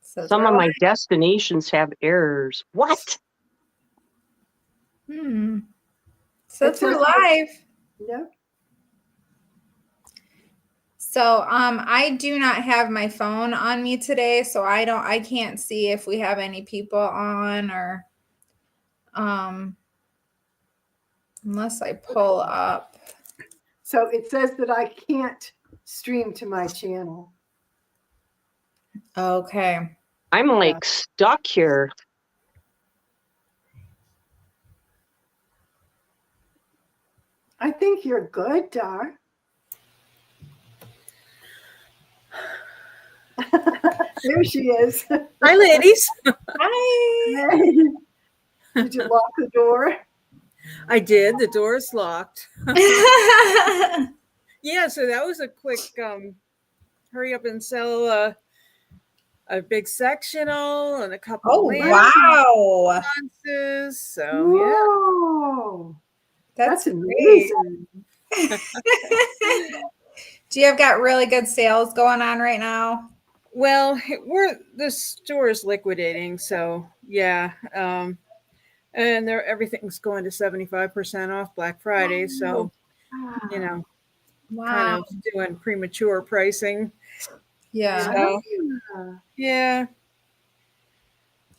Some of my destinations have errors. What? Says we're live. Yep. So I do not have my phone on me today, so I can't see if we have any people on or unless I pull up. So it says that I can't stream to my channel. Okay. I'm like stuck here. I think you're good, Dar. There she is. Hi, ladies. Hi. Did you lock the door? I did. The door is locked. Yeah, so that was a quick hurry up and sell a big sectional and a couple of wow. responses. So Whoa. That's great. amazing. Do you have got really good sales going on right now? Well, the store is liquidating, so yeah. And everything's going to 75% off Black Friday, so kind of doing premature pricing. Yeah. So, yeah.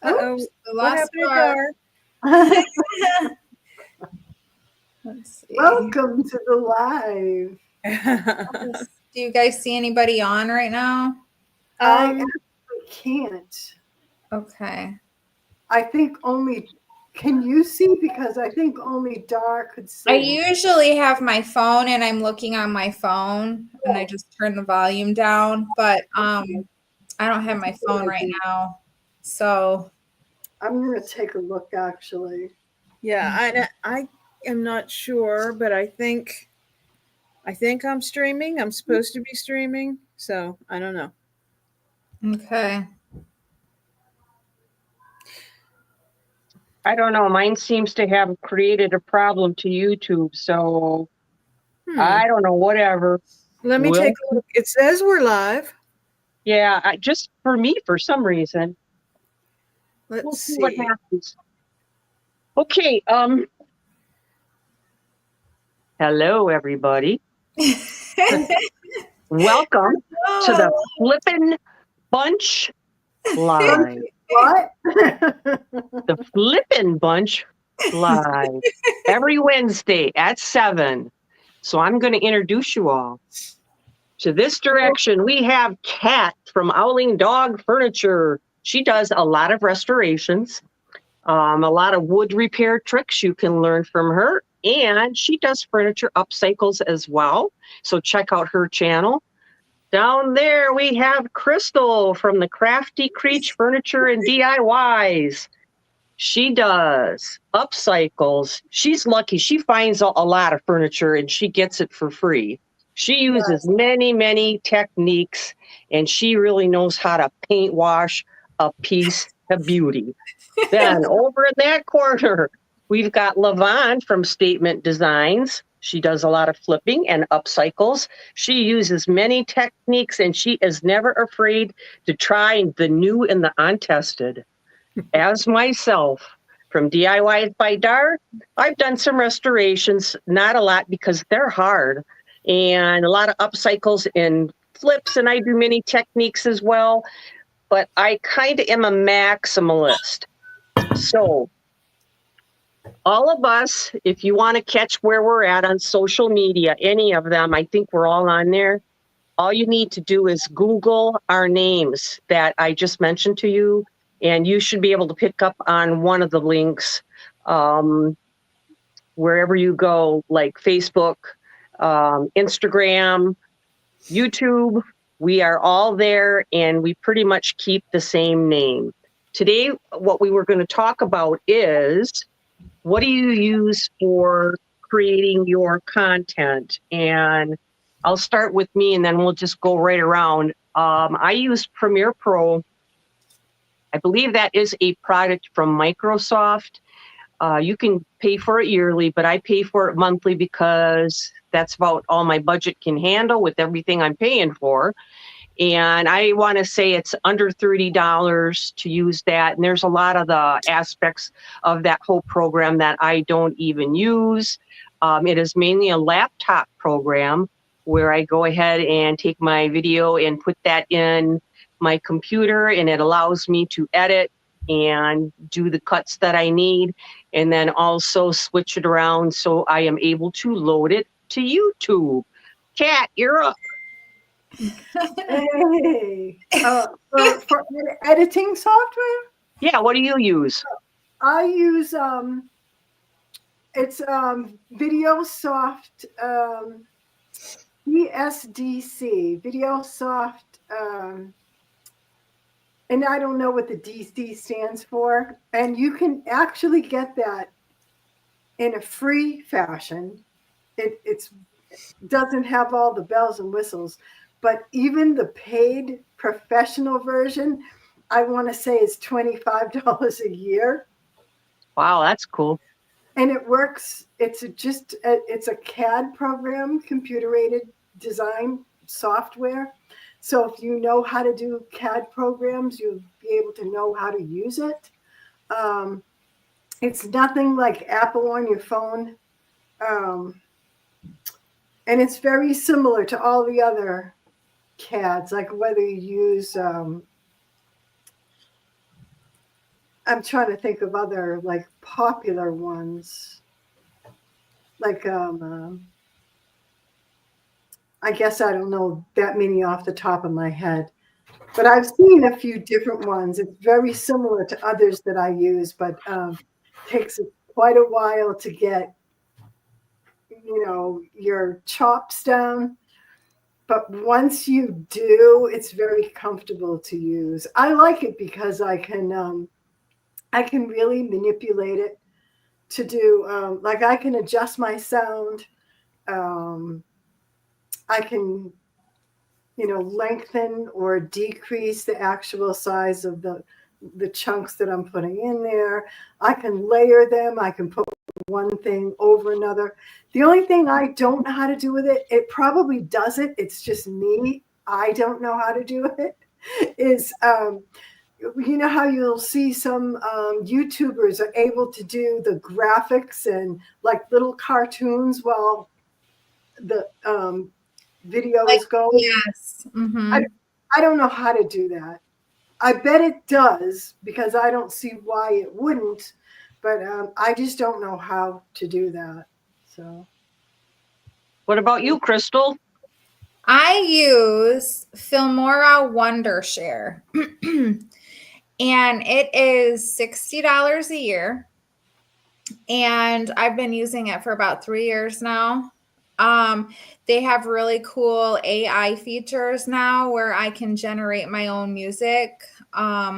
Oops, the What last happened part. Let's see. Welcome to the live. Do you guys see anybody on right now? I actually can't. Okay. I think only. Can you see? Because I think only Dar could see. I usually have my phone and I'm looking on my phone and I just turn the volume down, but I don't have my phone right now. So I'm going to take a look actually. Yeah, I am not sure, but I think I'm streaming. I'm supposed to be streaming, so I don't know. Okay. I don't know. Mine seems to have created a problem to YouTube, so I don't know. Whatever. Let me take a look. It says we're live. Yeah, just for me, for some reason. Let's see what happens. Okay. Hello, everybody. Welcome to the Flippin' Bunch Live. What? The Flippin' Bunch Live every Wednesday at 7. So I'm going to introduce you all to this direction. We have Kat from Owling Dog Furniture. She does a lot of restorations, a lot of wood repair tricks you can learn from her. And she does furniture upcycles as well. So check out her channel. Down there, we have Crystal from the Crafty Kreech Furniture and DIYs. She does upcycles. She's lucky. She finds a lot of furniture and she gets it for free. She uses many, many techniques, and she really knows how to paint wash a piece of beauty. Then over in that corner, we've got Levon from Statement Designs. She does a lot of flipping and upcycles. She uses many techniques, and she is never afraid to try the new and the untested. As myself, from DIY by Dar, I've done some restorations, not a lot because they're hard, and a lot of upcycles and flips, and I do many techniques as well, but I kind of am a maximalist. So all of us, if you want to catch where we're at on social media, any of them, I think we're all on there. All you need to do is Google our names that I just mentioned to you, and you should be able to pick up on one of the links wherever you go, like Facebook, Instagram, YouTube. We are all there, and we pretty much keep the same name. Today, what we were going to talk about is, what do you use for creating your content? And I'll start with me, and then we'll just go right around. I use Premiere Pro. I believe that is a product from Microsoft. You can pay for it yearly, but I pay for it monthly because that's about all my budget can handle with everything I'm paying for. And I want to say it's under $30 to use that. And there's a lot of the aspects of that whole program that I don't even use. It is mainly a laptop program where I go ahead and take my video and put that in my computer, and it allows me to edit and do the cuts that I need, and then also switch it around so I am able to load it to YouTube. Kat, you're up. Hey, for editing software, Yeah, what do you use? I use it's VideoSoft VSDC VideoSoft, and I don't know what the DC stands for. And you can actually get that in a free fashion. It doesn't have all the bells and whistles, but even the paid professional version, I want to say is $25 a year. Wow, that's cool. And it works. It's a CAD program, computer-aided design software. So if you know how to do CAD programs, you'll be able to know how to use it. It's nothing like Apple on your phone. And it's very similar to all the other CADs, like whether you use, I'm trying to think of other like popular ones. Like, I guess I don't know that many off the top of my head, but I've seen a few different ones. It's very similar to others that I use, but takes quite a while to get, your chops down. But once you do, it's very comfortable to use. I like it because I can really manipulate it to do, like I can adjust my sound. I can, lengthen or decrease the actual size of the chunks that I'm putting in there. I can layer them. I can put one thing over another. The only thing I don't know how to do with it, it probably does it. It's just me. I don't know how to do it. Is, you know how you'll see some YouTubers are able to do the graphics and like little cartoons while the video is going? Yes. Mm-hmm. I don't know how to do that. I bet it does because I don't see why it wouldn't, but I just don't know how to do that. So, What about you, Crystal? I use Filmora Wondershare, and it is $60 a year, and I've been using it for about 3 years now. They have really cool AI features now where I can generate my own music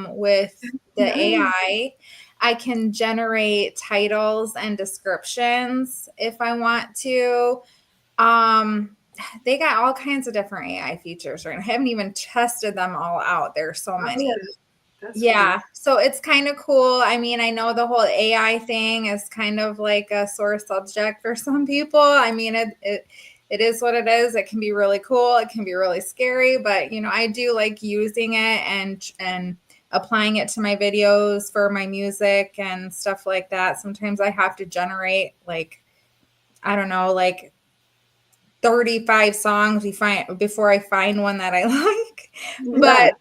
with the AI. I can generate titles and descriptions if I want to. They got all kinds of different AI features right now. I haven't even tested them all out. There's so many. Yeah. Cool. So it's kind of cool. I mean, I know the whole AI thing is kind of like a sore subject for some people. I mean, it is what it is. It can be really cool. It can be really scary, but I do like using it and applying it to my videos for my music and stuff like that. Sometimes I have to generate like 35 songs before I find one that I like. Yeah. But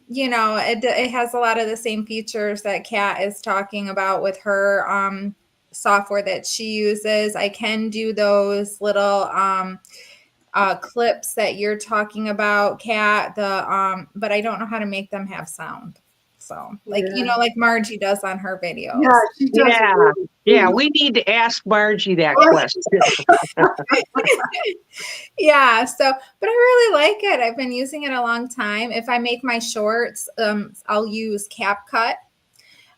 it has a lot of the same features that Kat is talking about with her software that she uses. I can do those little clips that you're talking about, Kat, but I don't know how to make them have sound. So like Margie does on her videos. Yeah, she does. Yeah, we need to ask Margie that question. Yeah, but I really like it. I've been using it a long time. If I make my shorts, I'll use CapCut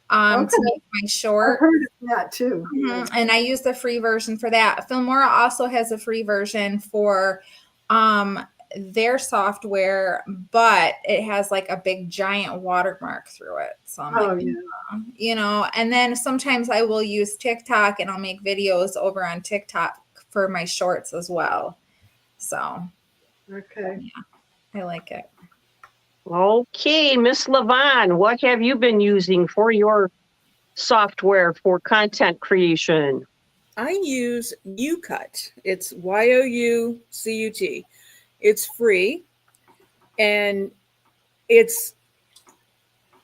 to make my short. I've heard of that too. Mm-hmm. And I use the free version for that. Filmora also has a free version for their software, but it has like a big giant watermark through it. So I'm and then sometimes I will use TikTok and I'll make videos over on TikTok for my shorts as well. So Okay. I like it. Okay, Miss Levon, what have you been using for your software for content creation? I use YouCut. It's YOUCUT. It's free, and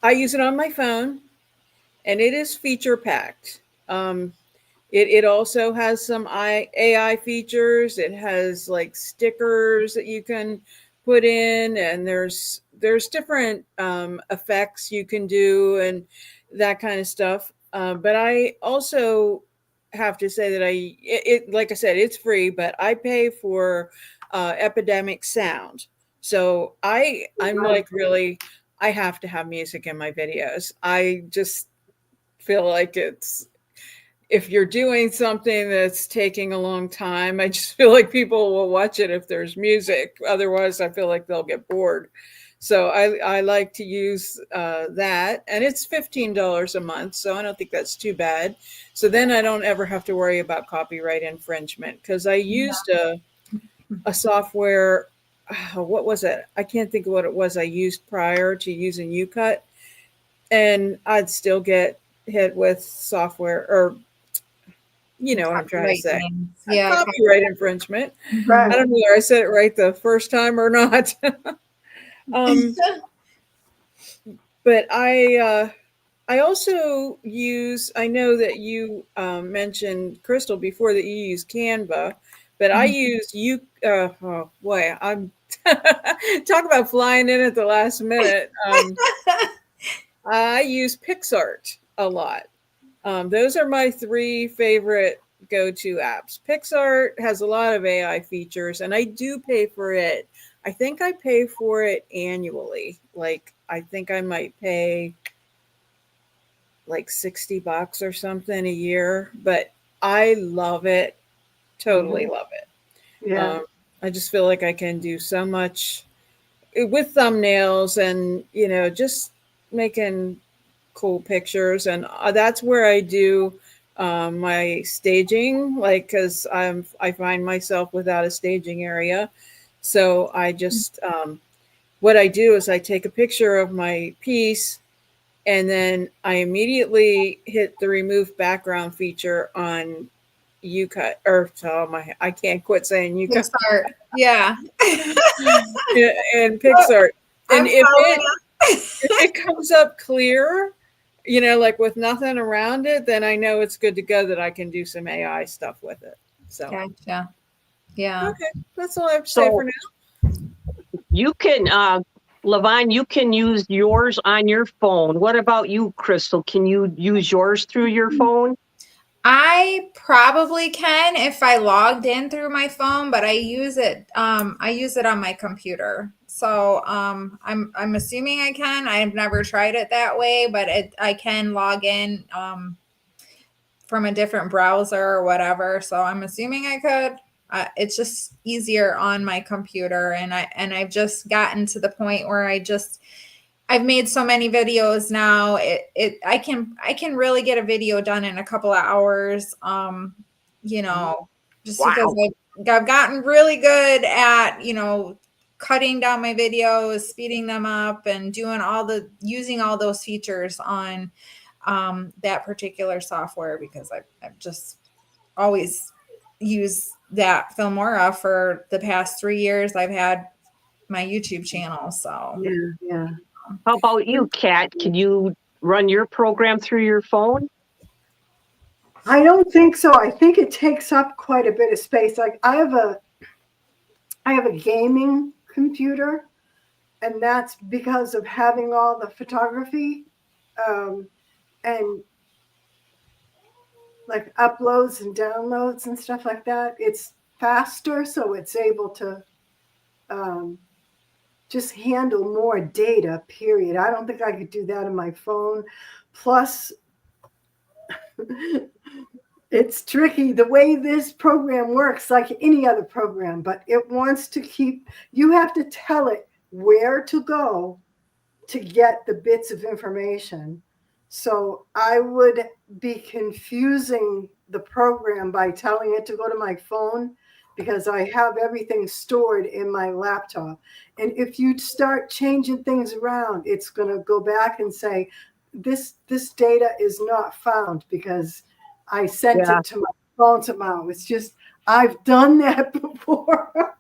I use it on my phone, and it is feature packed. It also has some AI features. It has like stickers that you can put in, and there's different effects you can do and that kind of stuff. But I also have to say that like I said, it's free, but I pay for Epidemic Sound. So I'm like, really, I have to have music in my videos. I just feel like if you're doing something that's taking a long time, I just feel like people will watch it if there's music. Otherwise, I feel like they'll get bored. So I like to use that, and it's $15 a month, so I don't think that's too bad. So then I don't ever have to worry about copyright infringement, because I used a software. What was it? I can't think of what it was I used prior to using YouCut, and I'd still get hit with software, or you know what I'm trying to say. Yeah. Copyright infringement. Right. I don't know whether I said it right the first time or not. But I also use, I know that you mentioned, Crystal, before, that you use Canva, but I use oh boy, I'm talk about flying in at the last minute. I use PixArt a lot. Those are my three favorite go-to apps. PixArt has a lot of AI features, and I do pay for it. I think I pay for it annually. Like, I think I might pay like $60 or something a year, but I love it. Totally love it. Yeah. I just feel like I can do so much with thumbnails and, just making cool pictures. And that's where I do my staging, like, because I find myself without a staging area. So I just, what I do is I take a picture of my piece, and then I immediately hit the remove background feature on YouCut, or I can't quit saying YouCut. PixArt. Yeah. And PixArt. And I'm if it comes up clear, like with nothing around it, then I know it's good to go, that I can do some AI stuff with it. So, Gotcha. Yeah. okay, that's all I have to say for now. You can, Levon, you can use yours on your phone. What about you, Crystal? Can you use yours through your phone? I probably can if I logged in through my phone, but I use it on my computer. So I'm assuming I can. I've never tried it that way, but I can log in from a different browser or whatever. So I'm assuming I could. It's just easier on my computer, and I've just gotten to the point where I've made so many videos now. I can really get a video done in a couple of hours. Just because I've gotten really good at, cutting down my videos, speeding them up, and using all those features on that particular software, because I've just always used that Filmora for the past 3 years. I've had my YouTube channel. So Yeah. How about you, Kat? Can you run your program through your phone? I don't think so. I think it takes up quite a bit of space. Like I have a gaming computer, and that's because of having all the photography and like uploads and downloads and stuff like that. It's faster, so it's able to just handle more data, period. I don't think I could do that on my phone. Plus, it's tricky the way this program works, like any other program, but it wants to you have to tell it where to go to get the bits of information. So I would be confusing the program by telling it to go to my phone, because I have everything stored in my laptop. And if you start changing things around, it's going to go back and say, this data is not found because I sent Yeah. it to my phone tomorrow. It's just, I've done that before.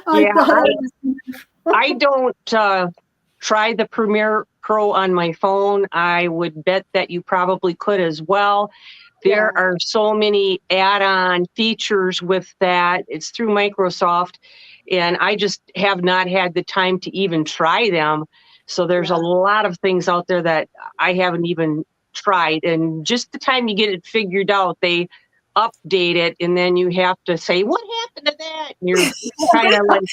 I Yeah, thought I was, I don't try the Premiere Pro on my phone. I would bet that you probably could as well. There yeah, are so many add-on features with that. It's through Microsoft, and I just have not had the time to even try them. So there's a yeah. lot of things out there that I haven't even tried. And just the time you get it figured out, they update it, and then you have to say, "What happened to that?" And you're kind of like,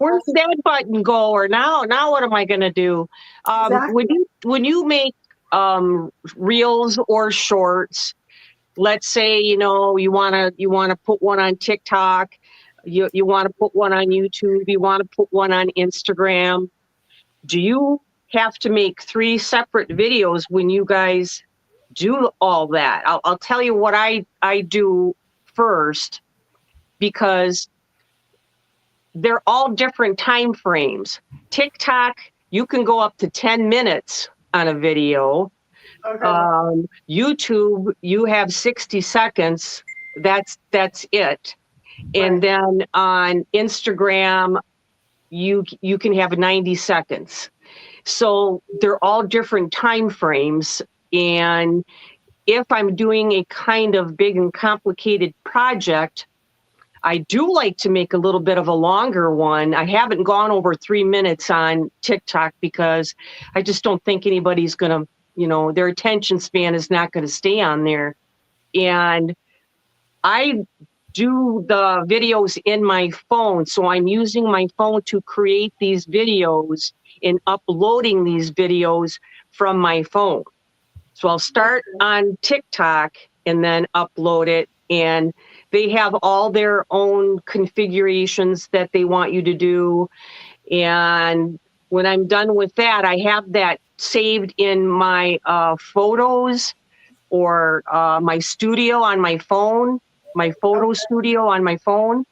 "Where's that button go?" Or now what am I going to do? Exactly. When you make reels or shorts, let's say you want to put one on TikTok, you want to put one on YouTube, you want to put one on Instagram. Do you have to make 3 separate videos when you guys do all that? I'll tell you what I do first, because they're all different time frames. TikTok, you can go up to 10 minutes on a video. Okay. YouTube, you have 60 seconds. That's it. And Right. then on Instagram, you can have 90 seconds. So they're all different time frames. And if I'm doing a kind of big and complicated project, I do like to make a little bit of a longer one. I haven't gone over 3 minutes on TikTok because I just don't think anybody's going to, their attention span is not going to stay on there. And I do the videos in my phone. So I'm using my phone to create these videos and uploading these videos from my phone. So I'll start on TikTok and then upload it. And they have all their own configurations that they want you to do. And when I'm done with that, I have that saved in my photos or my studio on my phone, my photo studio on my phone.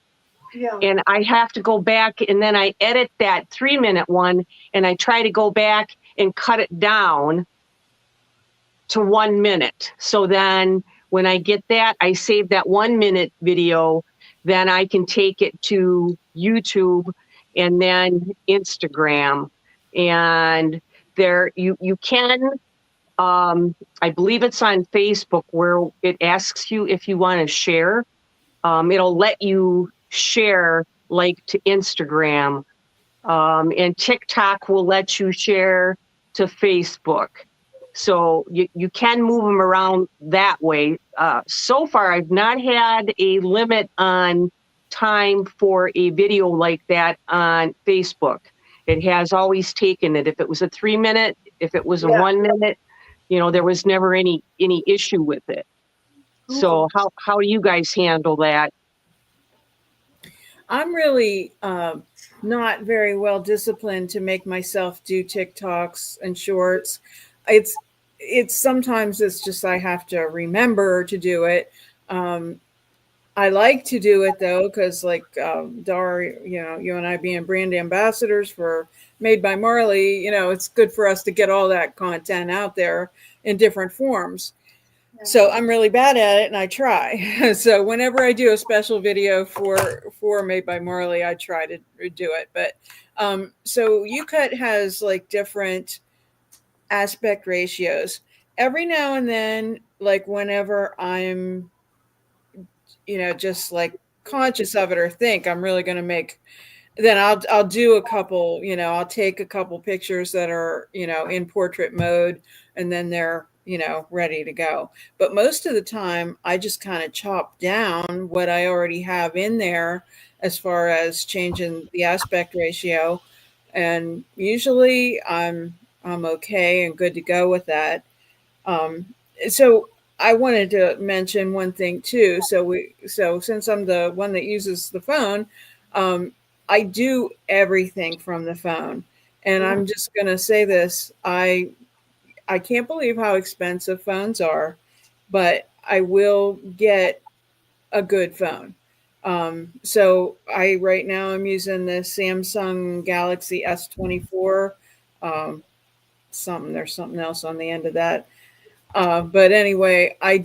Yeah. And I have to go back and then I edit that 3-minute one and I try to go back and cut it down to 1 minute. So then when I get that, I save that 1 minute video, then I can take it to YouTube and then Instagram. And there you can I believe it's on Facebook where it asks you if you want to share. It'll let you share like to Instagram. And TikTok will let you share to Facebook. So you can move them around that way. So far, I've not had a limit on time for a video like that on Facebook. It has always taken it. If it was a 3-minute, if it was a Yeah. 1 minute, there was never any issue with it. So Cool. how do you guys handle that? I'm really not very well disciplined to make myself do TikToks and shorts. It's sometimes it's just I have to remember to do it. I like to do it though, because like Dar, you and I being brand ambassadors for Made by Marley, it's good for us to get all that content out there in different forms. So I'm really bad at it and I try. So whenever I do a special video for Made by Marley, I try to do it. But so UCut has like different aspect ratios. Every now and then, like whenever I'm, just like conscious of it or think I'm really going to make, then I'll do a couple, I'll take a couple pictures that are, in portrait mode and then they're, ready to go. But most of the time I just kind of chop down what I already have in there as far as changing the aspect ratio. And usually I'm okay and good to go with that. So I wanted to mention one thing too. So since I'm the one that uses the phone, I do everything from the phone. And I'm just going to say this. I can't believe how expensive phones are, but I will get a good phone. So right now I'm using the Samsung Galaxy S24. There's something else on the end of that. But anyway, I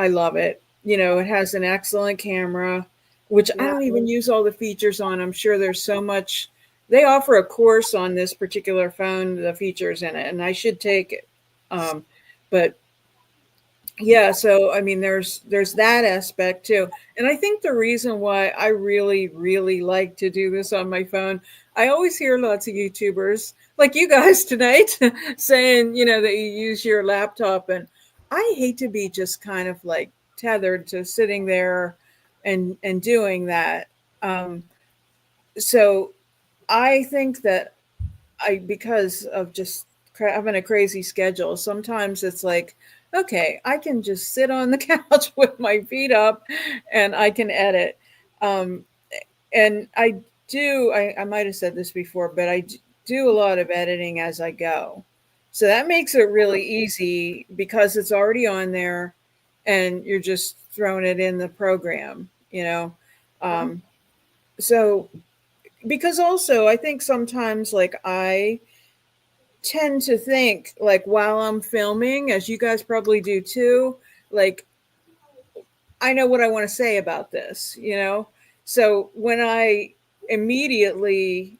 love it. It has an excellent camera, which I Yeah. don't even use all the features on. I'm sure there's so much. They offer a course on this particular phone, the features in it, and I should take it. But yeah, so I mean, there's that aspect too, and I think the reason why I really, really like to do this on my phone, I always hear lots of YouTubers like you guys tonight saying, that you use your laptop, and I hate to be just kind of like tethered to sitting there and doing that. So I think that because of just having a crazy schedule, sometimes it's like, okay, I can just sit on the couch with my feet up and I can edit. Um, and I might have said this before, but I do a lot of editing as I go. So that makes it really easy because it's already on there and you're just throwing it in the program. So because also I think sometimes like I tend to think like while I'm filming, as you guys probably do too, like I know what I want to say about this. So when I immediately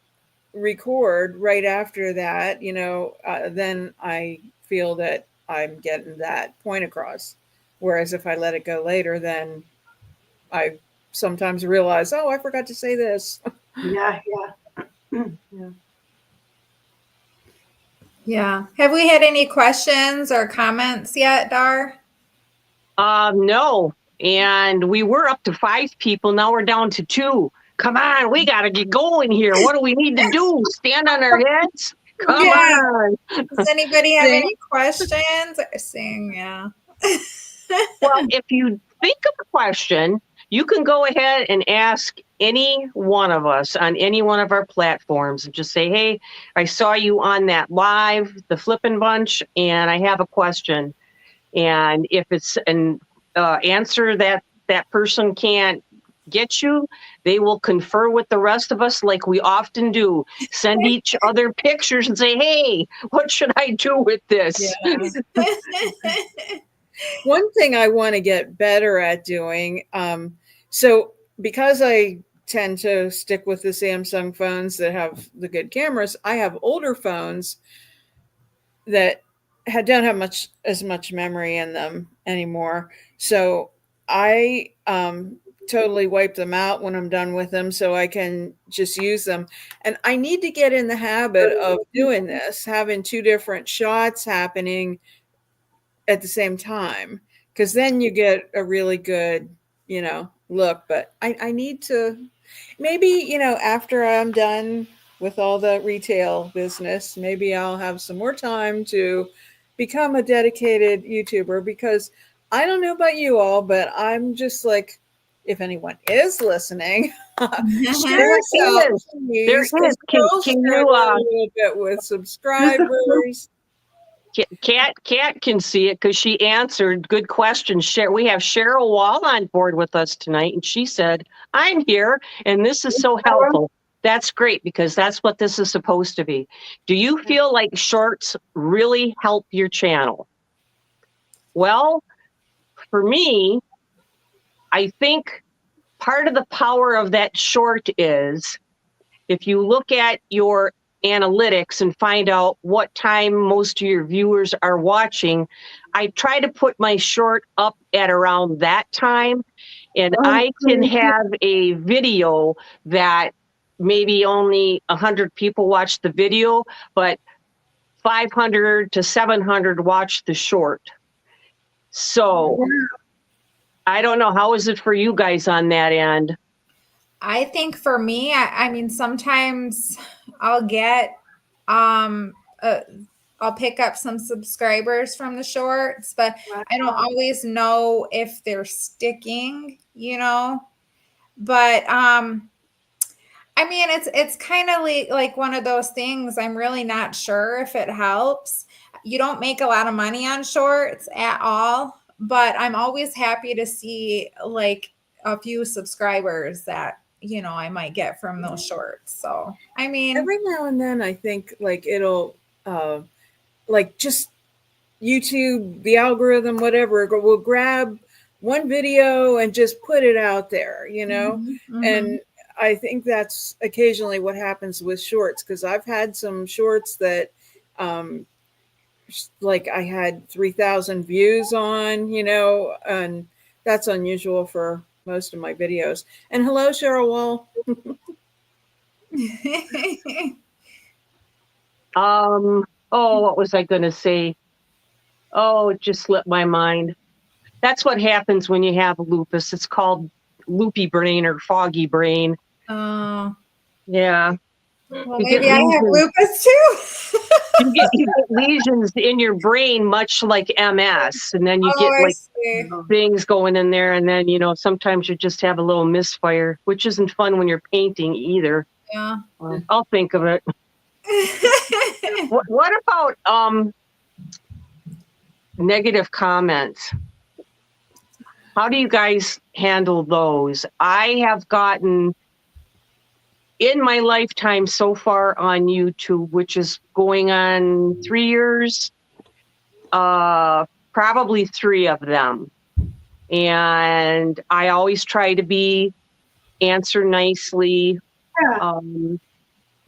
record right after that, then I feel that I'm getting that point across. Whereas if I let it go later, then I sometimes realize, oh, I forgot to say this. Yeah. Yeah. Yeah. Have we had any questions or comments yet, Dar? No. And we were up to 5 people. Now we're down to 2. Come on, we got to get going here. What do we need to do? Stand on our heads? Come Yeah. on. Does anybody have Sing. any questions? Sing, yeah. Well, if you think of a question, you can go ahead and ask any one of us on any one of our platforms and just say, hey, I saw you on that live, the Flippin' Bunch, and I have a question. And if it's an answer that person can't get you, they will confer with the rest of us like we often do. Send each other pictures and say, hey, what should I do with this? Yeah. One thing I want to get better at doing, so because I tend to stick with the Samsung phones that have the good cameras, I have older phones that don't have as much memory in them anymore. So I totally wipe them out when I'm done with them so I can just use them. And I need to get in the habit of doing this, having 2 different shots happening at the same time, because then you get a really good, look. But I need to maybe, after I'm done with all the retail business, maybe I'll have some more time to become a dedicated YouTuber, because I don't know about you all, but I'm just like, if anyone is listening, share us out, please. There is. Can you struggle a little bit with subscribers? Kat can see it because she answered. Good question. We have Cheryl Wall on board with us tonight, and she said, I'm here, and this is so helpful. That's great, because that's what this is supposed to be. Do you feel like shorts really help your channel? Well, for me, I think part of the power of that short is if you look at your analytics and find out what time most of your viewers are watching, I try to put my short up at around that time, and I can have a video that maybe only 100 people watch the video, but 500 to 700 watch the short. So I don't know, how is it for you guys on that end? I think for me, I mean, sometimes I'll get, I'll pick up some subscribers from the shorts, but I don't always know if they're sticking, but, I mean, it's kind of like one of those things. I'm really not sure if it helps. You don't make a lot of money on shorts at all, but I'm always happy to see like a few subscribers that, I might get from those shorts. So, I mean, Every now and then I think like it'll like just YouTube, the algorithm, whatever, will grab one video and just put it out there, and I think that's occasionally what happens with shorts, because I've had some shorts that like I had 3,000 views on, and that's unusual for most of my videos. And hello, Cheryl Wall. What was I going to say? Oh, it just slipped my mind. That's what happens when you have lupus. It's called loopy brain or foggy brain. Oh, yeah. Well, maybe I have lupus too. you get lesions in your brain, much like MS, and then you get like things going in there, and then sometimes you just have a little misfire, which isn't fun when you're painting either. Yeah. I'll think of it. What about negative comments? How do you guys handle those? I have gotten, in my lifetime so far on YouTube, which is going on 3 years, probably 3 of them. And I always try to answer nicely.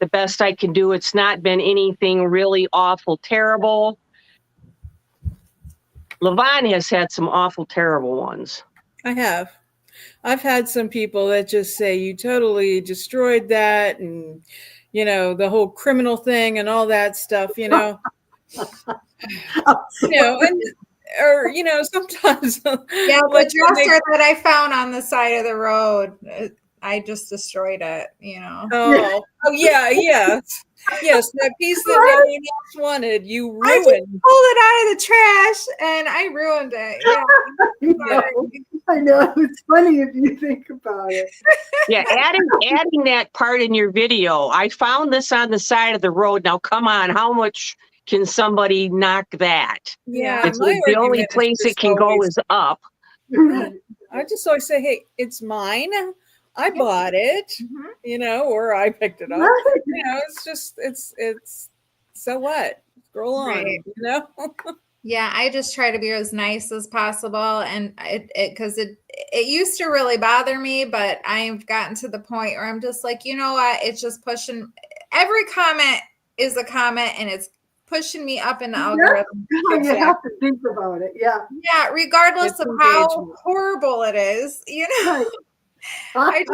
The best I can do. It's not been anything really awful, terrible. Levon has had some awful, terrible ones. I've had some people that just say you totally destroyed that, and the whole criminal thing and all that stuff, and or sometimes yeah, the dresser that I found on the side of the road, I just destroyed it, Oh yeah. Yes, that piece that no one else wanted, you ruined. I just pulled it out of the trash and I ruined it. Yeah. I know. It's funny if you think about it. Yeah, adding that part in your video. I found this on the side of the road. Now, come on, how much can somebody knock that? Yeah, it's the only place it can go is up. I just always say, hey, it's mine. I bought it, or I picked it up. It's just, it's so what? Scroll on, Yeah, I just try to be as nice as possible, and because it used to really bother me, but I've gotten to the point where I'm just like, you know what? It's just pushing. Every comment is a comment, and it's pushing me up in the algorithm. You have to think about it. Yeah. Yeah, regardless of how horrible it is, I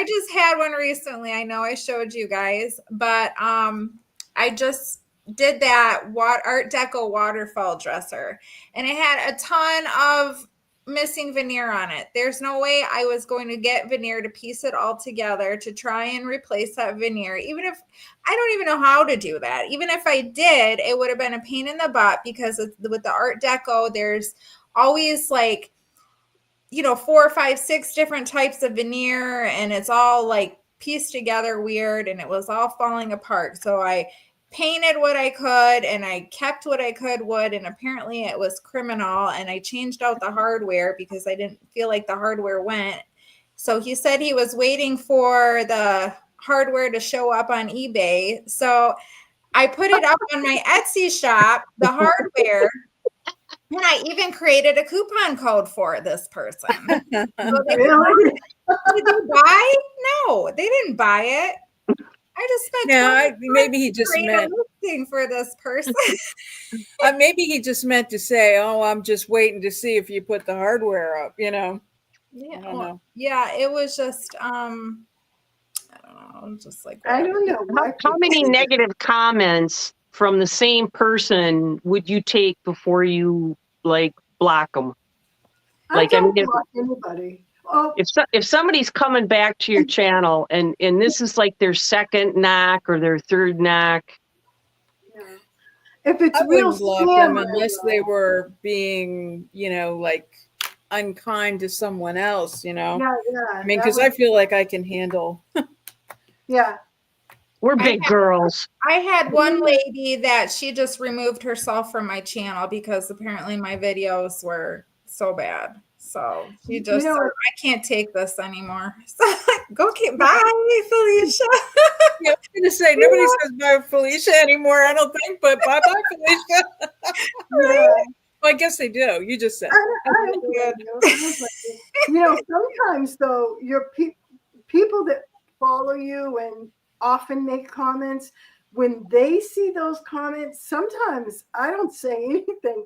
just had one recently. I know I showed you guys, but I just did that Art Deco waterfall dresser, and it had a ton of missing veneer on it. There's no way I was going to get veneer to piece it all together to try and replace that veneer. Even if I don't even know how to do that. Even if I did, it would have been a pain in the butt, because with the Art Deco, there's always like 4, 5, 6 different types of veneer, and it's all like pieced together weird, and it was all falling apart. So I painted what I could and I kept what I could wood, and apparently it was criminal, and I changed out the hardware because I didn't feel like the hardware went. So he said he was waiting for the hardware to show up on eBay. So I put it up on my Etsy shop, the hardware. And I even created a coupon code for this person. So did they buy? No, they didn't buy it. I just spent maybe he just meant for this person. Maybe he just meant to say, "Oh, I'm just waiting to see if you put the hardware up." Yeah, I don't know. Yeah, it was just I don't know, just like I don't know. How many negative comments from the same person would you take before you block them? I don't block anybody. Oh. If somebody's coming back to your channel and this is like their second knock or their third knock, if it's I real wouldn't block them unless they were being, unkind to someone else. Yeah. I mean, because I feel like I can handle. Yeah. We're big girls. I had one lady that she just removed herself from my channel because apparently my videos were so bad. So she You just know, said, I can't take this anymore. So go get bye, Felicia. Yeah, I was going to say, nobody says bye Felicia anymore, I don't think, but bye-bye Felicia. yeah. Well, I guess they do. You just said. I don't blame you. I don't blame you. You know, sometimes though, your people that follow you and often make comments, when they see those comments, sometimes I don't say anything,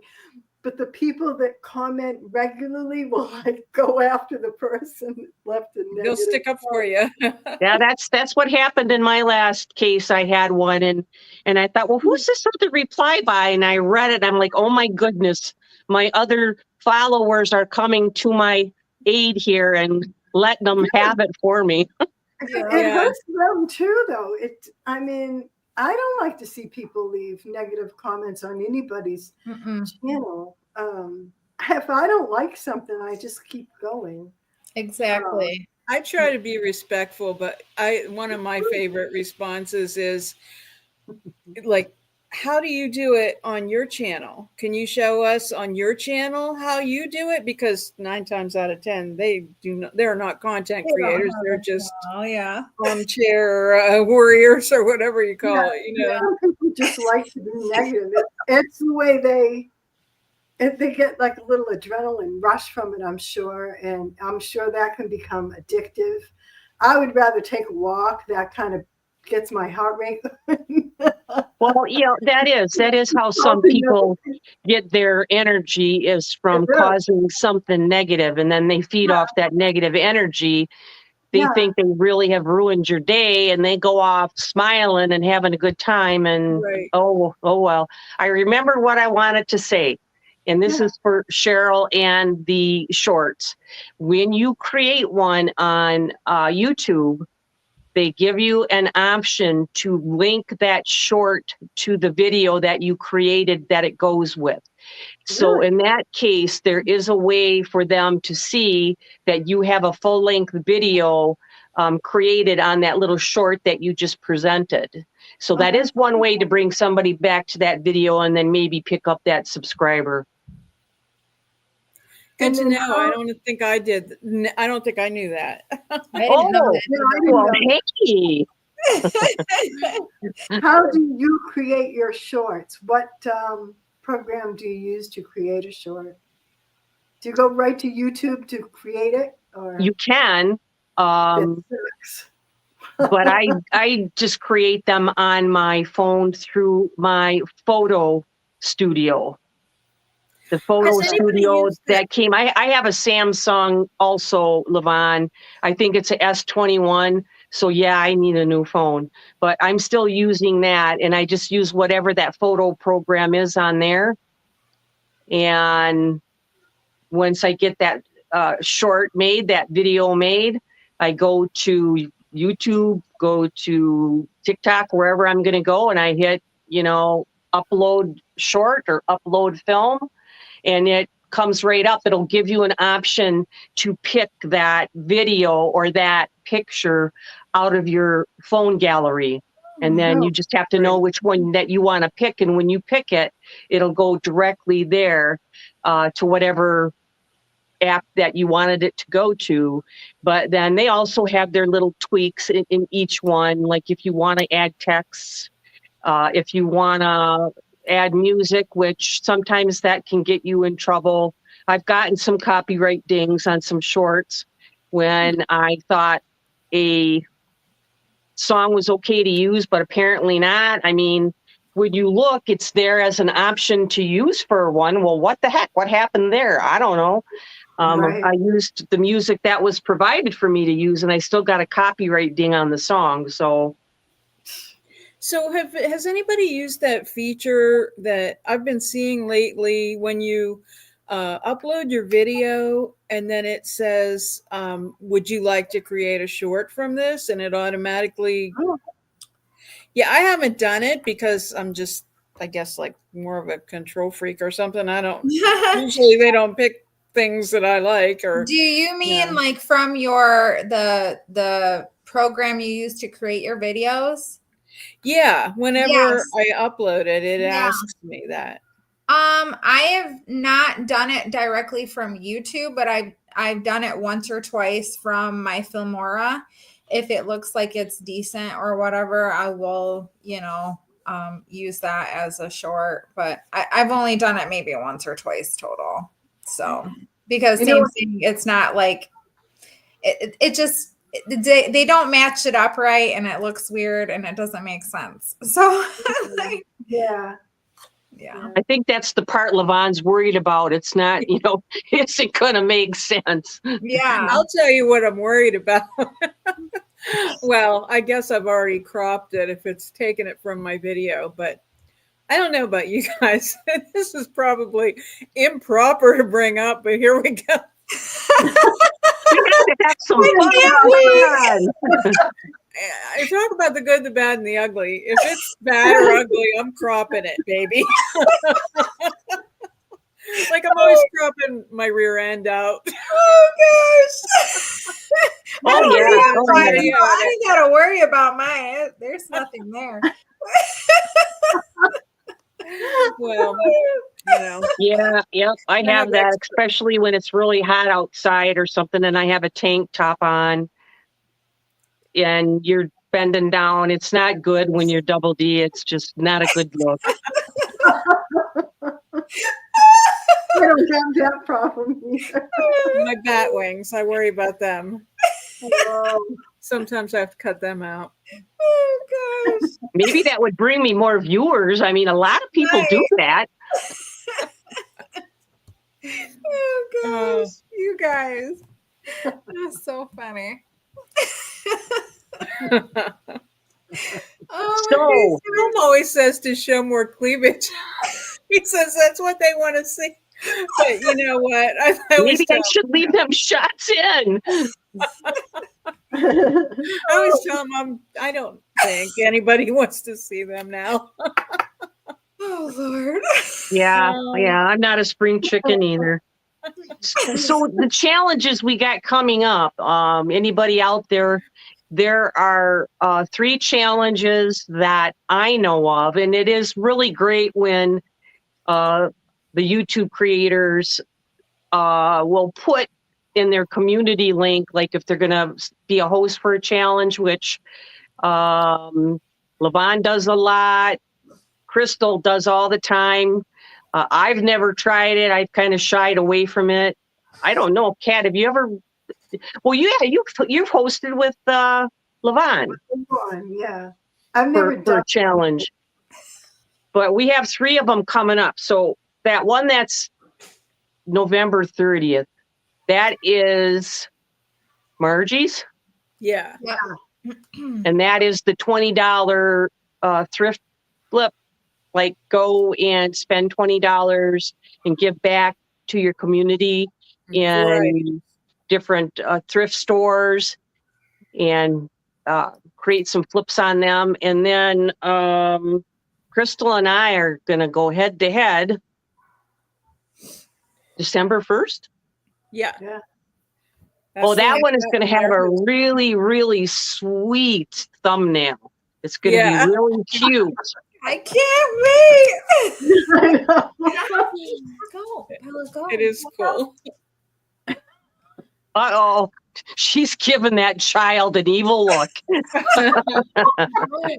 but the people that comment regularly will like go after the person that left a negative. They'll stick up for you. Yeah, that's what happened in my last case. I had one, and I thought, well, who's this other reply by? And I read it. I'm like, oh my goodness, my other followers are coming to my aid here and letting them have it for me. It hurts them too, though. I mean, I don't like to see people leave negative comments on anybody's channel. If I don't like something, I just keep going. Exactly. I try to be respectful, but one of my favorite responses is like, how do you do it on your channel? Can you show us on your channel how you do it? Because 9 times out of 10, they're not content creators. They're just armchair warriors or whatever you call it. You know, some people just like to be negative. It's the way they get like a little adrenaline rush from it, I'm sure. And I'm sure that can become addictive. I would rather take a walk. That kind of gets my heart rate going. Well, that is how some people get their energy, is from causing something negative, and then they feed off that negative energy. They think they really have ruined your day, and they go off smiling and having a good time. And oh well. I remember what I wanted to say. And this is for Cheryl and the shorts. When you create one on YouTube, they give you an option to link that short to the video that you created that it goes with. So in that case, there is a way for them to see that you have a full-length video created on that little short that you just presented. So that is one way to bring somebody back to that video and then maybe pick up that subscriber. Good to know. I don't think I did. I don't think I knew that. I didn't know that. Hey. How do you create your shorts? What program do you use to create a short? Do you go right to YouTube to create it? Or you can, but I just create them on my phone through my photo studio. The photo studio that came, I have a Samsung also, Levon. I think it's a S21. So yeah, I need a new phone, but I'm still using that, and I just use whatever that photo program is on there. And once I get that short made, that video made, I go to YouTube, go to TikTok, wherever I'm going to go, and I hit, upload short or upload film. And it comes right up. It'll give you an option to pick that video or that picture out of your phone gallery. And then you just have to know which one that you want to pick. And when you pick it, it'll go directly there to whatever app that you wanted it to go to. But then they also have their little tweaks in each one. Like if you want to add text, if you want to add music, which sometimes that can get you in trouble. I've gotten some copyright dings on some shorts when I thought a song was okay to use, but apparently not. I mean, when you look, it's there as an option to use for one. Well, what the heck? What happened there? I don't know. I used the music that was provided for me to use, and I still got a copyright ding on the song. So has anybody used that feature that I've been seeing lately when you upload your video and then it says, would you like to create a short from this? And it automatically, I haven't done it because I'm just, I guess, like more of a control freak or something. I don't, usually they don't pick things that I like. Or do you mean like from the program you use to create your videos? Yeah, whenever I upload it, it asks me that. I have not done it directly from YouTube, but I've done it once or twice from my Filmora. If it looks like it's decent or whatever, I will, use that as a short. But I've only done it maybe once or twice total. So because same thing, it's not like it just they don't match it up right, and it looks weird and it doesn't make sense. So Yeah. yeah. I think that's the part Levon's worried about. It's not, is it going to make sense? Yeah. I'll tell you what I'm worried about. Well, I guess I've already cropped it if it's taken it from my video, but I don't know about you guys. This is probably improper to bring up, but here we go. We got to have some fun. I talk about the good, the bad, and the ugly. If it's bad or ugly, I'm cropping it, baby. Like I'm always cropping my rear end out. Oh gosh. Oh yeah. I ain't gotta worry about mine. There's nothing there. Well, Yeah, yep. I have that, especially when it's really hot outside or something, and I have a tank top on, and you're bending down. It's not good when you're double D. It's just not a good look. I don't have that problem either. my bat wings, I worry about them. Sometimes I have to cut them out. Oh gosh. Maybe that would bring me more viewers. I mean, a lot of people do that. Oh gosh. You guys. That's so funny. Tom always says to show more cleavage. He says that's what they want to see. But you know what? Maybe I should leave them shots in. I always tell them I don't think anybody wants to see them now. Oh Lord. Yeah, I'm not a spring chicken either. So the challenges we got coming up, anybody out there are 3 challenges that I know of, and it is really great when the YouTube creators will put in their community link, like if they're going to be a host for a challenge, which Levon does a lot, Crystal does all the time. I've never tried it. I've kind of shied away from it. I don't know, Kat, have you ever? Well, you've hosted with Levon. Yeah, I've never done a challenge, but we have 3 of them coming up. So that one that's November 30th, that is Margie's. Yeah. And that is the $20 thrift flip. Like go and spend $20 and give back to your community in different thrift stores and create some flips on them. And then Crystal and I are going to go head to head December 1st. Yeah. Oh, that one is going to have a really, really sweet thumbnail. It's going to be really cute. I can't wait. Let's go. It is cool. Uh-oh. She's giving that child an evil look. And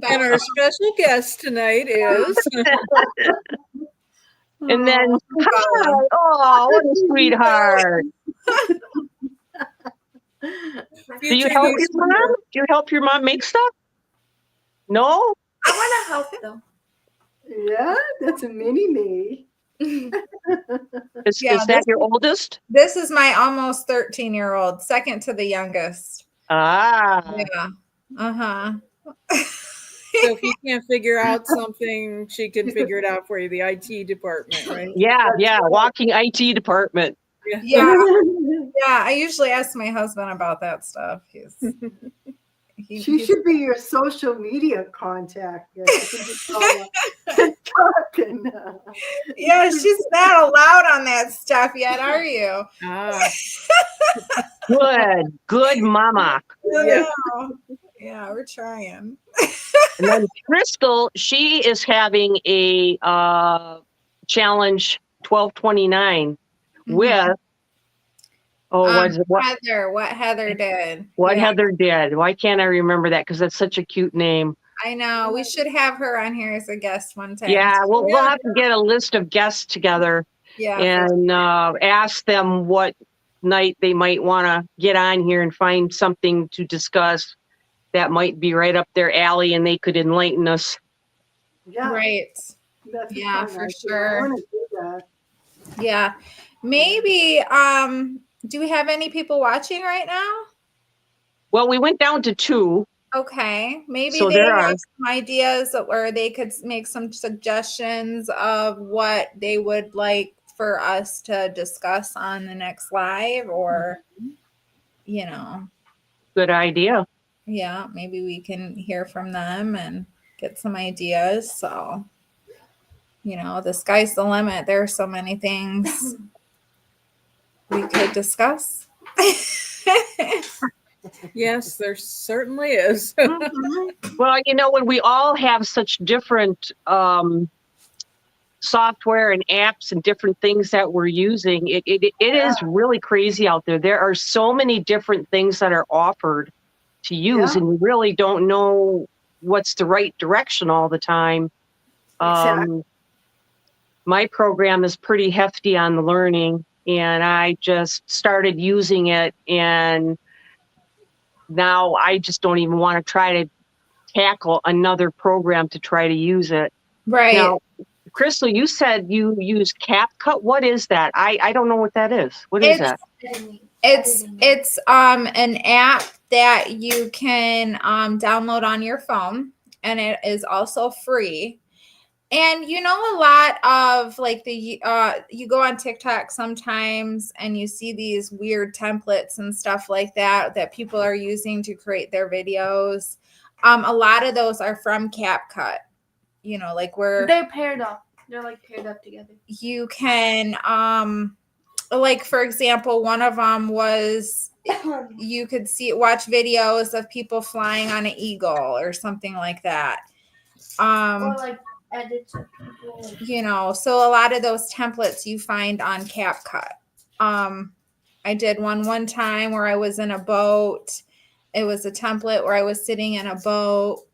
our special guest tonight is. And then, oh, what a sweetheart. Do you help your mom? Do you help your mom make stuff? No? I want to help though. Yeah, that's a mini me. Is that your oldest? This is my almost 13-year-old, second to the youngest. Ah. Yeah. Uh-huh. So if you can't figure out something, she can figure it out for you, the IT department, right? Yeah, walking IT department. Yeah. I usually ask my husband about that stuff. She should be your social media contact. Yeah, she's not allowed on that stuff yet, are you? Good mama. Yeah, we're trying. And then Crystal, she is having a challenge 1229 Mhm. with what Heather, what Heather did. what Yeah, Heather did. Why can't I remember that? Because that's such a cute name. I know. We should have her on here as a guest one time. Yeah, we'll have to get a list of guests together Yeah. and ask them what night they might want to get on here and find something to discuss that might be right up their alley and they could enlighten us. Yeah. Right. That's a Yeah, fun for idea. sure. I want to do that. Yeah. Maybe do we have any people watching right now? Well, we went down to 2. Okay. Maybe So they there have are. some ideas or they could make some suggestions of what they would like for us to discuss on the next live or you know, Good idea. yeah, maybe we can hear from them and get some ideas. So, the sky's the limit. There are so many things we could discuss. Yes, there certainly is. Well, when we all have such different software and apps and different things that we're using, it is really crazy out there. There are so many different things that are offered to use, and we really don't know what's the right direction all the time. Exactly. My program is pretty hefty on the learning, and I just started using it, and now I just don't even want to try to tackle another program to try to use it. Right. Now, Crystal, you said you use CapCut. What is that? I don't know what that is. What is that? It's an app that you can download on your phone, and it is also free. And a lot of like you go on TikTok sometimes and you see these weird templates and stuff like that people are using to create their videos. A lot of those are from CapCut. Like where they're paired up. They're like paired up together. You can like for example, one of them was you could watch videos of people flying on an eagle or something like that. Or like edits of people. So a lot of those templates you find on CapCut. I did one time where I was in a boat. It was a template where I was sitting in a boat.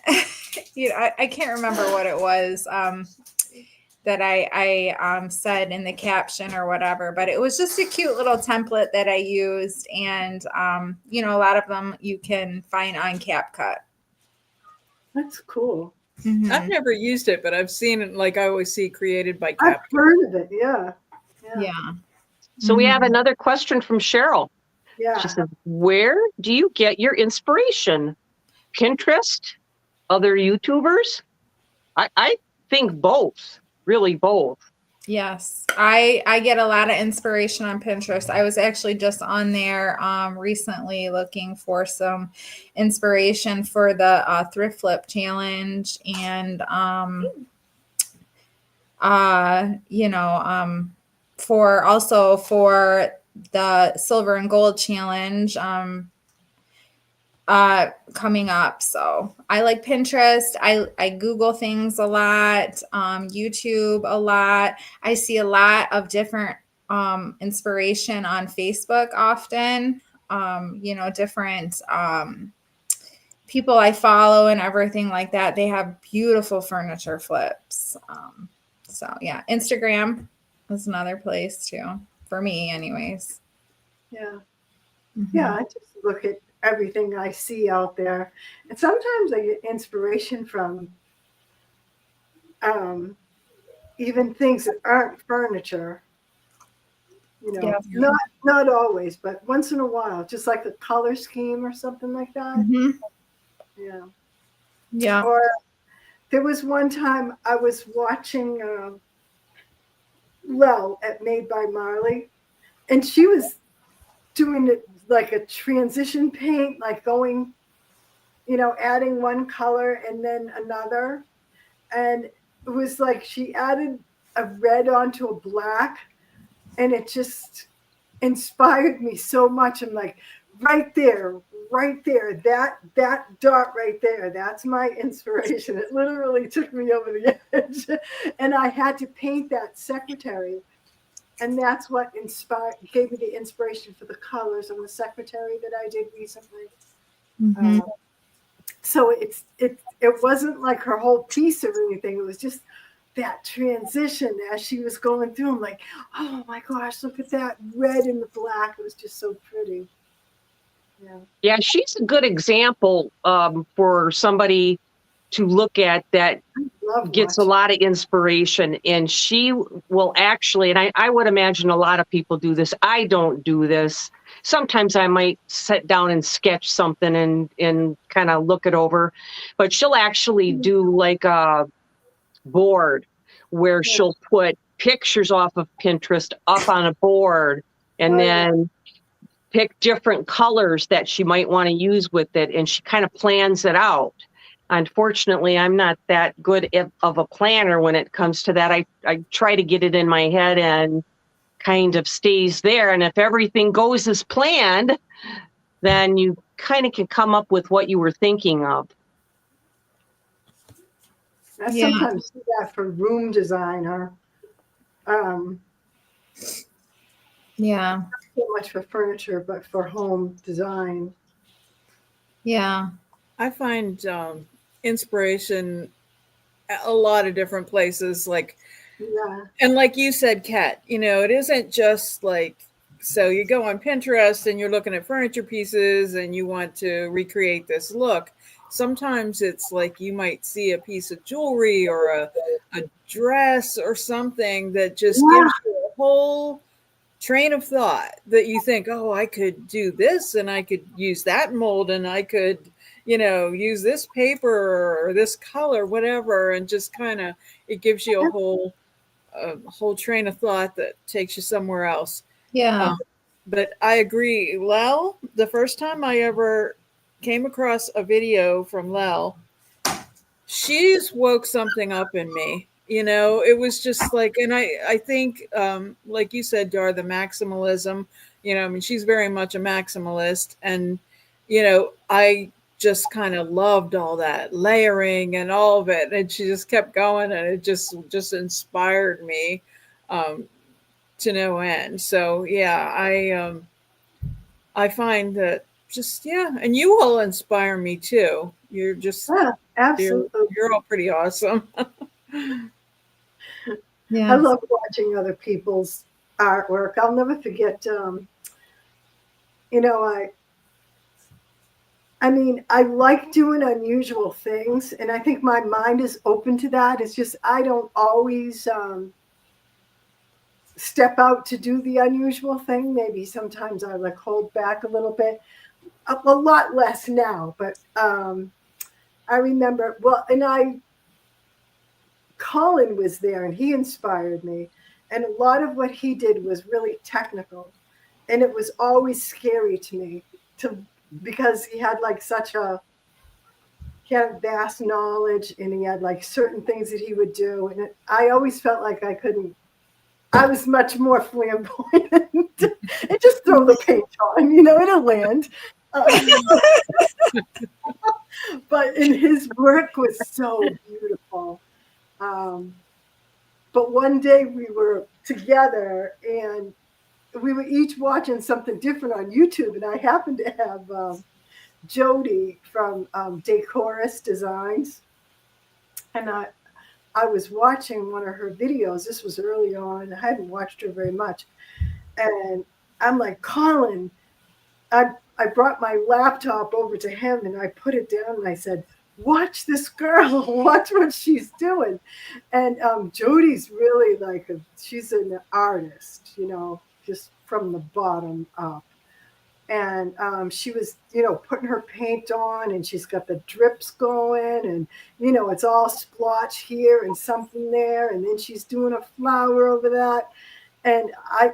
I can't remember what it was that I said in the caption or whatever, but it was just a cute little template that I used. And, a lot of them you can find on CapCut. That's cool. Mhm. I've never used it, but I've seen it. Like I always see created by I've Cap. heard of it. Yeah. Yeah. So we have another question from Cheryl. Yeah. She says, where do you get your inspiration? Pinterest? Other YouTubers? I think both. Really both. Yes, I get a lot of inspiration on Pinterest. I was actually just on there recently looking for some inspiration for the thrift flip challenge and for the silver and gold challenge coming up. So I like Pinterest. I Google things a lot, YouTube a lot. I see a lot of different inspiration on Facebook often. Different people I follow and everything like that. They have beautiful furniture flips. So yeah, Instagram is another place too, for me anyways. Yeah. Mhm. Yeah. I just look at everything I see out there. And sometimes I get inspiration from even things that aren't furniture. Yeah. Not always, but once in a while, just like a color scheme or something like that. Mhm. Yeah. Yeah. Or there was one time I was watching Lel at Made by Marley, and she was doing it like a transition paint, like going, adding one color and then another. And it was like she added a red onto a black, and it just inspired me so much. I'm like, right there, right there, that dot right there, that's my inspiration. It literally took me over the edge. And I had to paint that secretary. And that's what gave me the inspiration for the colors on the secretary that I did recently. Mhm. So it wasn't like her whole piece or anything. It was just that transition as she was going through. I'm like, oh my gosh, look at that red and the black. It was just so pretty. Yeah. Yeah, she's a good example for somebody to look at that Love gets a watching. lot of inspiration. And she will actually, and I would imagine a lot of people do this. I don't do this. Sometimes I might sit down and sketch something and kind of look it over, but she'll actually do like a board where Yeah. she'll put pictures off of Pinterest up on a board and Oh, yeah. then pick different colors that she might want to use with it, and she kind of plans it out. Unfortunately, I'm not that good of a planner when it comes to that. I try to get it in my head and kind of stays there. And if everything goes as planned, then you kind of can come up with what you were thinking of. I Yeah. sometimes do that for room design or Yeah. not so much for furniture, but for home design. Yeah. I find inspiration a lot of different places. Like, Yeah. and like you said, Kat, you know, it isn't just like, so you go on Pinterest and you're looking at furniture pieces and you want to recreate this look. Sometimes it's like you might see a piece of jewelry or a dress or something that just Yeah. gives you a whole train of thought that you think, oh, I could do this and I could use that mold and I could, you know, use this paper or this color, whatever. And just kind of, it gives you a whole train of thought that takes you somewhere else. Yeah. But I agree, Lel, the first time I ever came across a video from Lel, she's woke something up in me. You know, it was just like, and I think, like you said, Dar, the maximalism, you know, I mean, she's very much a maximalist. And, you know, I just kind of loved all that layering and all of it. And she just kept going and it just inspired me to no end. So, yeah, I find that just, yeah. And you all inspire me too. You're just, Yeah, absolutely. you're all pretty awesome. I Yeah. love watching other people's artwork. I'll never forget, you know, I mean, I like doing unusual things, and I think my mind is open to that. It's just I don't always step out to do the unusual thing. Maybe sometimes I like hold back a little bit, a lot less now. But I remember, well, and Colin was there, and he inspired me. And a lot of what he did was really technical, and it was always scary to me because he had like he had vast knowledge, and he had like certain things that he would do, and I always felt like I was much more flamboyant and just throw the paint on, you know, it'll land. But his work was so beautiful. But one day we were together and we were each watching something different on YouTube, and I happened to have Jody from Decorous Designs, and I was watching one of her videos. This was early on. I hadn't watched her very much, and I'm like, Colin, I brought my laptop over to him and I put it down and I said, watch this girl, watch what she's doing. And Jody's really like she's an artist, you know, just from the bottom up. And she was, you know, putting her paint on, and she's got the drips going, and, you know, it's all splotch here and something there. And then she's doing a flower over that. And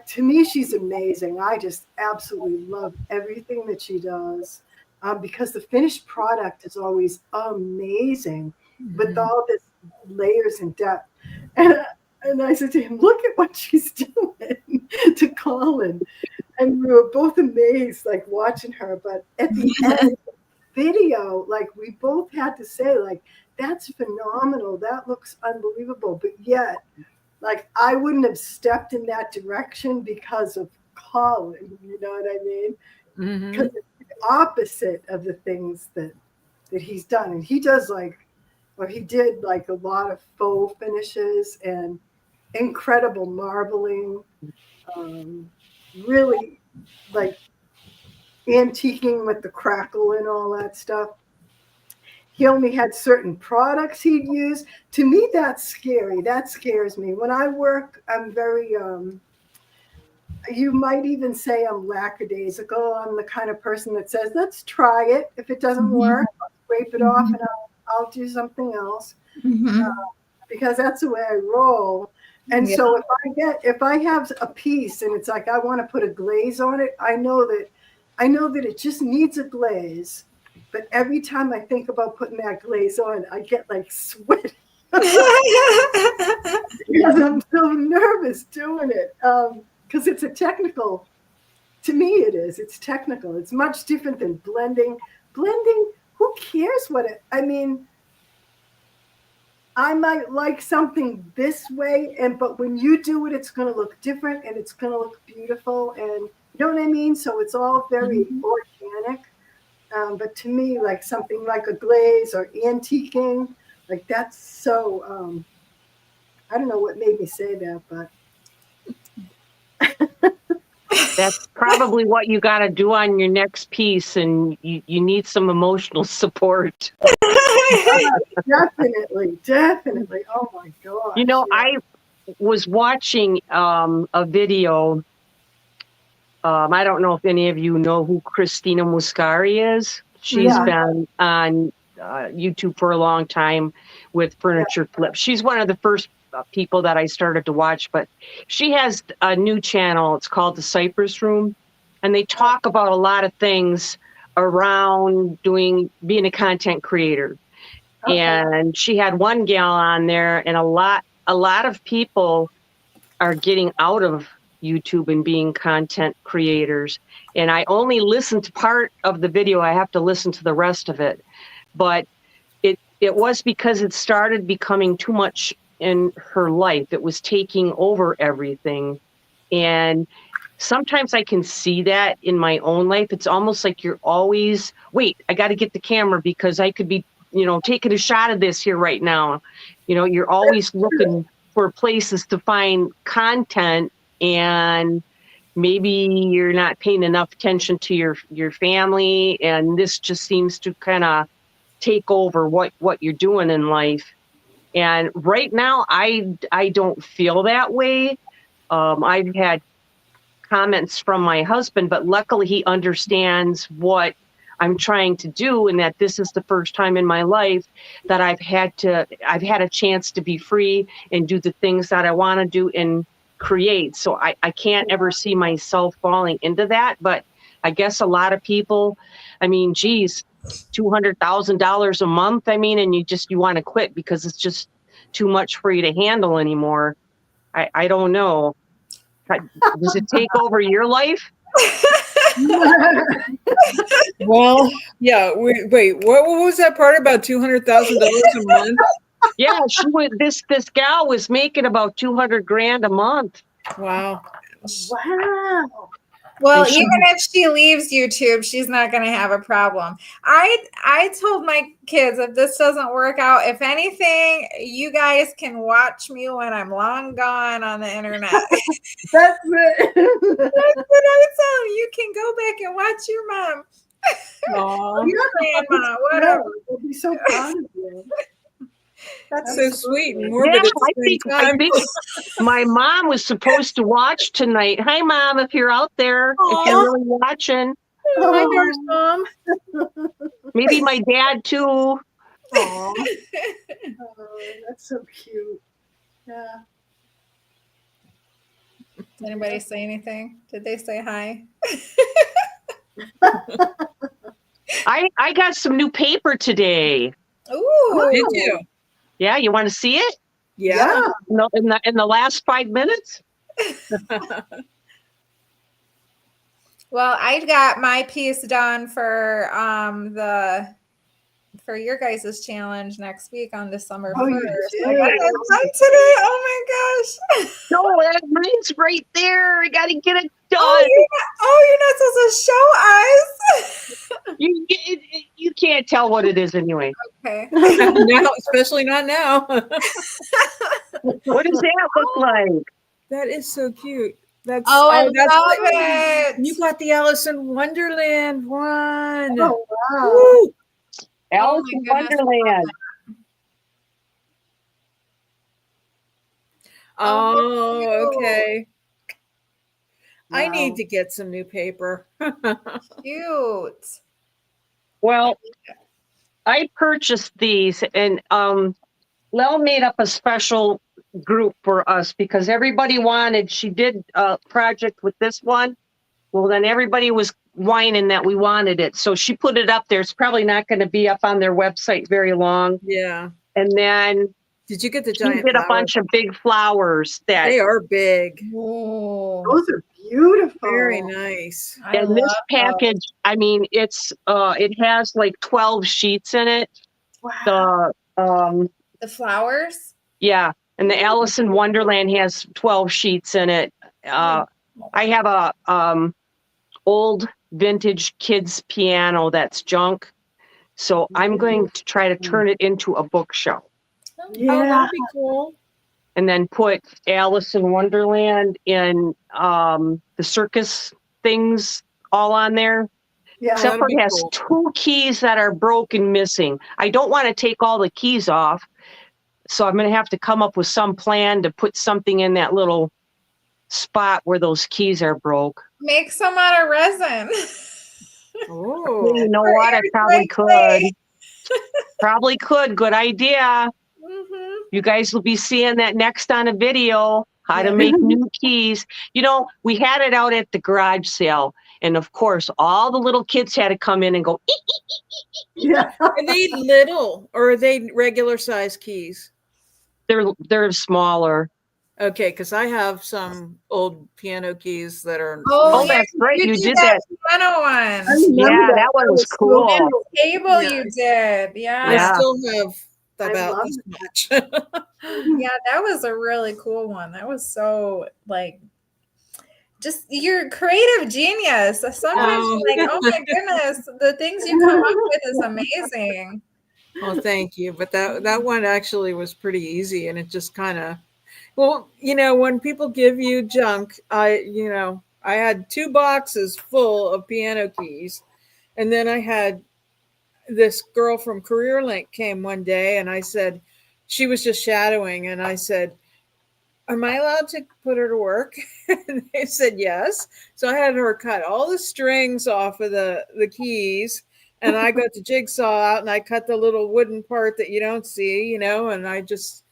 to me, she's amazing. I just absolutely love everything that she does because the finished product is always amazing with all this layers and depth. And I said to him, look at what she's doing to Colin. and we were both amazed, like watching her. But at the end of the video, like we both had to say, like, that's phenomenal. That looks unbelievable. But yet, like, I wouldn't have stepped in that direction because of Colin. You know what I mean? Because it's the opposite of the things that he's done. And he does he did like a lot of faux finishes and incredible marbling, really like antiquing with the crackle and all that stuff. He only had certain products he'd use. To me, that's scary. That scares me. When I work, I'm very, you might even say I'm lackadaisical. I'm the kind of person that says, let's try it. If it doesn't work, I'll scrape it off and I'll do something else. Because that's the way I roll. And so if I have a piece and it's like I want to put a glaze on it, I know that it just needs a glaze. But every time I think about putting that glaze on, I get like sweaty because I'm so nervous doing it. Because it's a technical, to me it is. It's technical. It's much different than blending. Blending, who cares what it, I mean, I might like something this way, but when you do it, it's going to look different and it's going to look beautiful. And you know what I mean? So it's all very organic. But to me, like something like a glaze or antiquing, like that's so, I don't know what made me say that, but. That's probably what you got to do on your next piece, and you need some emotional support. Definitely. Oh my gosh. You know, I was watching a video. I don't know if any of you know who Christina Muscari is. She's been on YouTube for a long time with Furniture Flip. She's one of the first people that I started to watch, but she has a new channel. It's called The Cypress Room, and they talk about a lot of things around being a content creator. Okay. And she had one gal on there, and a lot of people are getting out of YouTube and being content creators. And I only listened to part of the video. I have to listen to the rest of it. But it was because it started becoming too much in her life. It was taking over everything. And sometimes I can see that in my own life. It's almost like you're always, wait, I got to get the camera because I could be, taking a shot of this here right now. You're always looking for places to find content, and maybe you're not paying enough attention to your family. And this just seems to kind of take over what you're doing in life. And right now, I don't feel that way. I've had comments from my husband, but luckily he understands what I'm trying to do, and that this is the first time in my life that I've had a chance to be free and do the things that I want to do and create. So I can't ever see myself falling into that. But I guess a lot of people, I mean, geez, $200,000 a month. I mean, and you want to quit because it's just too much for you to handle anymore. I don't know. Does it take over your life? Well, yeah. Wait, what was that part about $200,000 a month? Yeah, this gal was making about $200,000 a month. Wow. Well, even if she leaves YouTube, she's not going to have a problem. I told my kids, if this doesn't work out, if anything, you guys can watch me when I'm long gone on the internet. That's it. That's what I tell them. You can go back and watch your mom. Aww. Your grandma, whatever. We'll be so proud of you. That's so sweet and morbid. Yeah, I think my mom was supposed to watch tonight. Hi, Mom, if you're out there, if you're really watching. Hi, there's Mom. Maybe my dad, too. Oh, that's so cute. Yeah. Did anybody say anything? Did they say hi? I got some new paper today. Ooh. Did you? Yeah, you want to see it? Yeah. In the last 5 minutes? Well, I got my piece done for for your guys' challenge next week on December 1st. Oh, you I got did. that done today. Oh my gosh. No, that mine's right there. I got to get it done. You're not supposed to show us. You can't tell what it is anyway. Okay. No, especially not now. What does that look like? That is so cute. That's I that's love what- it. You got the Alice in Wonderland one. Oh, wow. Woo! Alice my in goodness, I love Wonderland. Oh, okay. I Wow. need to get some new paper. Cute. Well, I purchased these, and Lel made up a special group for us because everybody wanted. She did a project with this one. Well, then everybody was whining that we wanted it, so she put it up there. It's probably not going to be up on their website very long. Yeah. And then Did you get the she giant did a flowers? bunch of big flowers that. They are big. Whoa. Those are beautiful. Very nice. I And this love package, I mean, it has like 12 sheets in it. Wow. the flowers. Yeah, and the Alice in Wonderland has 12 sheets in it. I have a old vintage kids piano that's junk, so I'm going to try to turn it into a bookshelf Oh, Yeah. that'd be cool. and then put Alice in Wonderland and the circus things all on there. Yeah. Except for that'd it be has cool. 2 keys that are broken missing. I don't want to take all the keys off, so I'm going to have to come up with some plan to put something in that little spot where those keys are broke. Make some out of resin. Oh. You know Or what? I air probably dry clay. could. Probably could. Good idea. Mhm. You guys will be seeing that next on a video, how to Yeah. make new keys. You know, we had it out at the garage sale. And of course, all the little kids had to come in and go, eek. Yeah. Are they little or are they regular size keys? They're smaller. Okay, because I have some old piano keys that are. Oh, yeah, that's right. You did that that. piano I one. remember Yeah, that one was cool. Table Yeah. you did. I Yeah. still have I about love this much. Yeah, that was a really cool one. That was so like just you're a creative genius. Sometimes Oh. you're like, oh my goodness, the things you come up with is amazing. Well, thank you. But that one actually was pretty easy, and it just kind of, well, when people give you junk, I had 2 boxes full of piano keys, and then I had this girl from CareerLink came one day, and I said, she was just shadowing, and I said, am I allowed to put her to work? And they said yes. So I had her cut all the strings off of the keys. And I got the jigsaw out and I cut the little wooden part that you don't see, and I just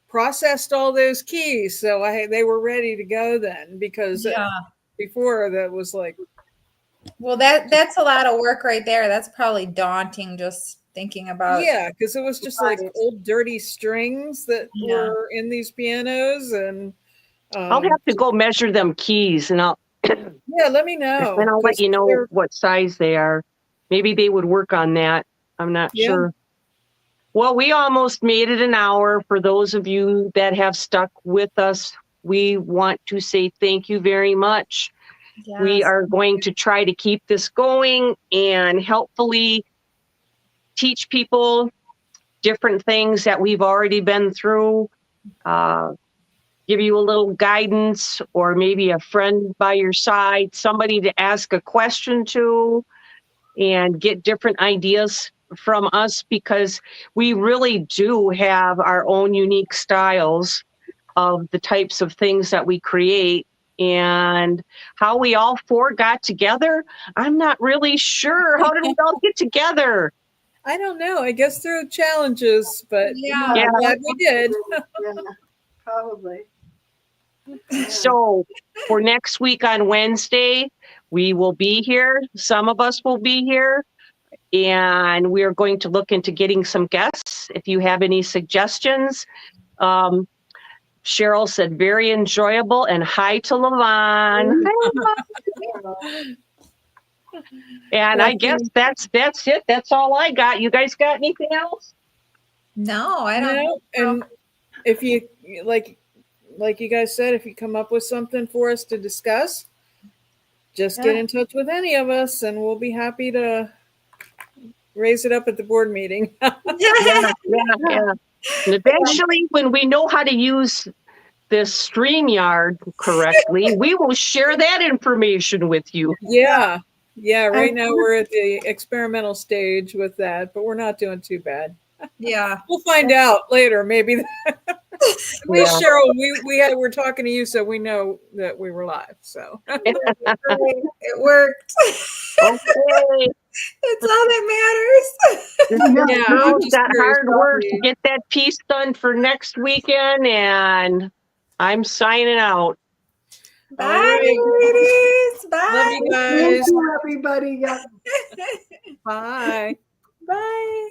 processed all those keys. So they were ready to go then, because before that was like. Well, that's a lot of work right there. That's probably daunting just thinking about. Yeah, because it was just like old dirty strings that Yeah. were in these pianos. And I'll have to go measure them keys and I'll let me know. and I'll let 'cause you know they're- what size they are. Maybe they would work on that. I'm not Yeah. sure. Well, we almost made it an hour. For those of you that have stuck with us, we want to say thank you very much. We Yes. are going to try to keep this going and helpfully teach people different things that we've already been through. Give you a little guidance, or maybe a friend by your side, somebody to ask a question to, and get different ideas from us, because we really do have our own unique styles of the types of things that we create. And how we all 4 got together, I'm not really sure. How did we all get together? I don't know. I guess through challenges, but Yeah. Yeah. I'm glad we did. Yeah, probably. So for next week on Wednesday, we will be here. Some of us will be here. And we are going to look into getting some guests. If you have any suggestions, Cheryl said very enjoyable, and hi to Levon. Hi, Levon. And I guess that's it. That's all I got. You guys got anything else? No, I don't. No, and if you like you guys said, if you come up with something for us to discuss, just get in touch with any of us, and we'll be happy to raise it up at the board meeting. Yeah. And eventually, when we know how to use this StreamYard correctly, we will share that information with you. Yeah. Right now we're at the experimental stage with that, but we're not doing too bad. Yeah. We'll find out later. Maybe Cheryl, we're talking to you, so we know that we were live. So It worked. Okay. That's all that matters. Yeah, Now I'm just that curious hard about work the- to get that piece done for next weekend, and I'm signing out. Bye, All right. ladies. Bye. Love you Thank guys. you, everybody. Yeah. Bye. Bye.